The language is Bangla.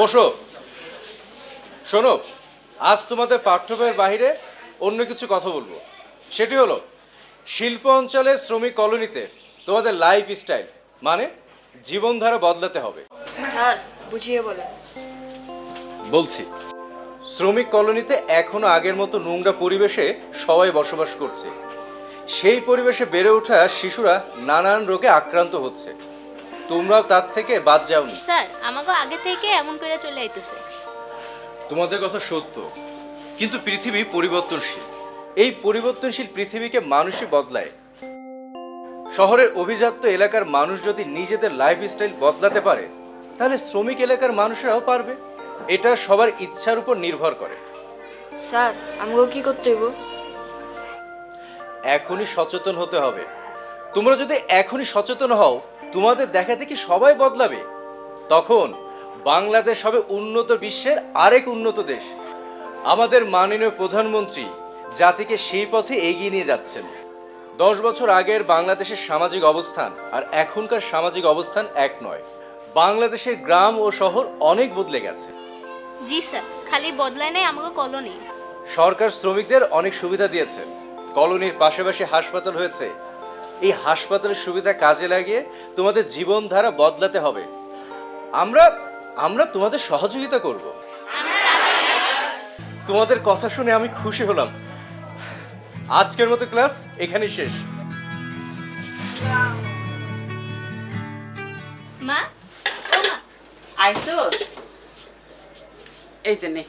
বসো। শোনো, আজ তোমাদের পাঠ্য বইয়ের বাইরে অন্য কিছু কথা বলবো। সেটি হলো শিল্প অঞ্চলের শ্রমিক কলোনিতে তোমাদের লাইফ স্টাইল মানে জীবনধারা বদলাতে হবে। স্যার বুঝিয়ে বলেন। বলছি, শ্রমিক কলোনিতে এখনো আগের মতো নোংরা পরিবেশে সবাই বসবাস করছে। সেই পরিবেশে বেড়ে ওঠা শিশুরা নানান রোগে আক্রান্ত হচ্ছে। তোমরাও তার থেকে বাদ যাওনি। স্যার আমাকে আগে থেকে এমন করে চলে আইতেছে। তোমাদের কথা সত্য, কিন্তু পৃথিবী পরিবর্তনশীল। এই পরিবর্তনশীল পৃথিবীকে মানুষই বদলায়। শহরের অভিজাত এলাকার মানুষ যদি নিজেদের লাইফস্টাইল বদলাতে পারে, তাহলে শ্রমিক এলাকার মানুষরাও পারবে। এটা সবার ইচ্ছার উপর নির্ভর করে। স্যার আমাকে কি করতে হইব? এখনই সচেতন হতে হবে। তোমরা যদি এখনই সচেতন হও, তোমাদের দেখা দেখি সবাই বদলাবে। তখন বাংলাদেশ হবে উন্নত বিশ্বের আরেক উন্নত দেশ। আমাদের মাননীয় প্রধানমন্ত্রী জাতিকে সেই পথে এগিয়ে নিয়ে যাচ্ছেন। 10 বছর আগের বাংলাদেশের সামাজিক অবস্থান আর এখনকার সামাজিক অবস্থান এক নয়। বাংলাদেশের গ্রাম ও শহর অনেক বদলে গেছে। জি স্যার, খালি বদলায় নাই আমাকে কলোনি। সরকার শ্রমিকদের অনেক সুবিধা দিয়েছে। কলোনির পাশাপাশি হাসপাতাল হয়েছে। এই হাসপাতালের সুবিধা কাজে লাগিয়ে তোমাদের জীবনধারা বদলাতে হবে। আমরা আমরা তোমাদের সহযোগিতা করব। তোমাদের কথা শুনে আমি খুশি হলাম। আজকের মতো ক্লাস এখানেই শেষ। মা, ও মা, আইসো এই যে নে